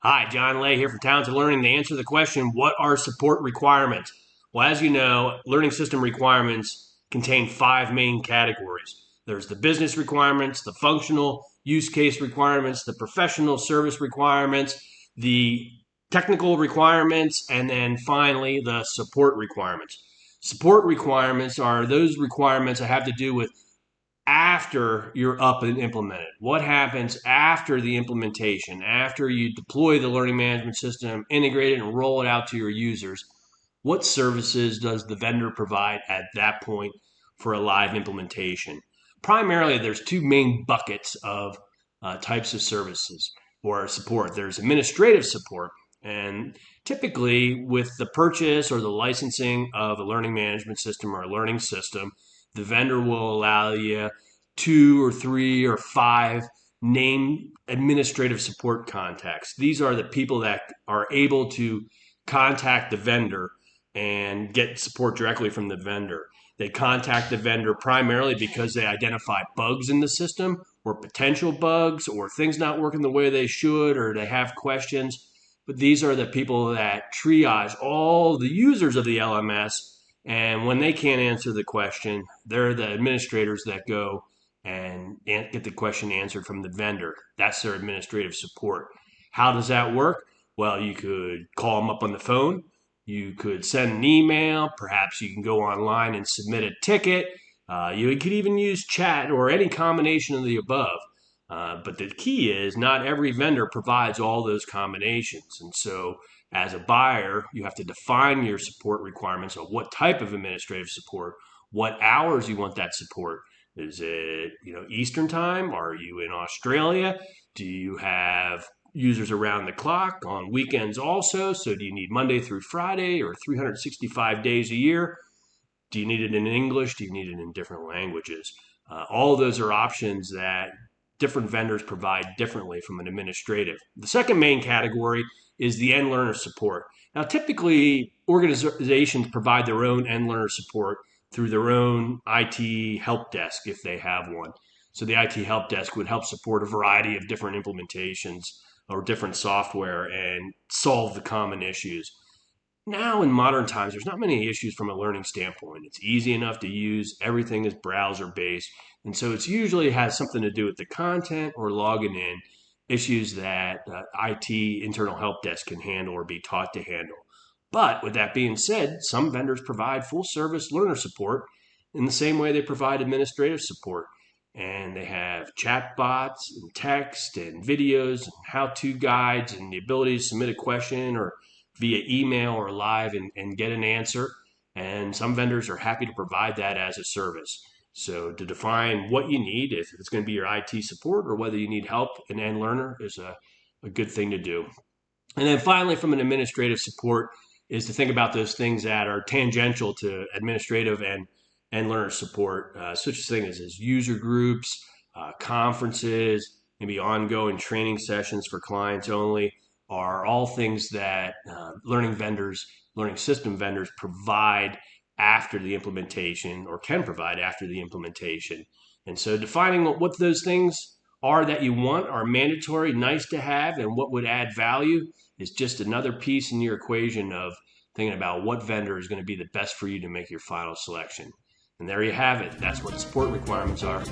Hi, John Lay here from Talented Learning to answer the question, what are support requirements? Well, as you know, learning system requirements contain five main categories. There's the business requirements, the functional use case requirements, the professional service requirements, the technical requirements, and then finally the support requirements. Support requirements are those requirements that have to do with after you're up and implemented. What happens after the implementation, after you deploy the learning management system, integrate it, and roll it out to your users? What services does the vendor provide at that point for a live implementation? Primarily, there's two main buckets of types of services or support. There's administrative support, and typically with the purchase or the licensing of a learning management system or a learning system, the vendor will allow you two or three or five named administrative support contacts. These are the people that are able to contact the vendor and get support directly from the vendor. They contact the vendor primarily because they identify bugs in the system or potential bugs or things not working the way they should or they have questions. But these are the people that triage all the users of the LMS, and when they can't answer the question, they're the administrators that go and get the question answered from the vendor. That's their administrative support. How does that work? Well, you could call them up on the phone. You could send an email. Perhaps you can go online and submit a ticket. You could even use chat or any combination of the above. But the key is not every vendor provides all those combinations. And so as a buyer, you have to define your support requirements of what type of administrative support, what hours you want that support. Is it, Eastern time? Are you in Australia? Do you have users around the clock on weekends also? So do you need Monday through Friday or 365 days a year? Do you need it in English? Do you need it in different languages? All of those are options that different vendors provide differently from an administrative. The second main category is the end learner support. Now, typically, organizations provide their own end learner support through their own IT help desk if they have one. So the IT help desk would help support a variety of different implementations or different software and solve the common issues. Now in modern times, there's not many issues from a learning standpoint. It's easy enough to use. Everything is browser based. And so it's usually has something to do with the content or logging in issues that IT internal help desk can handle or be taught to handle. But with that being said, some vendors provide full service learner support in the same way they provide administrative support. And they have chat bots and text and videos and how-to guides and the ability to submit a question or via email or live and get an answer. And some vendors are happy to provide that as a service. So to define what you need, if it's going to be your IT support or whether you need help, an end learner is a good thing to do. And then finally, from an administrative support, is to think about those things that are tangential to administrative and learner support, such as things as user groups, conferences, maybe ongoing training sessions for clients only, are all things that learning system vendors provide after the implementation or can provide after the implementation. And so defining what those things are that you want are mandatory, nice to have, and what would add value is just another piece in your equation of thinking about what vendor is going to be the best for you to make your final selection. And there you have it. That's what support requirements are.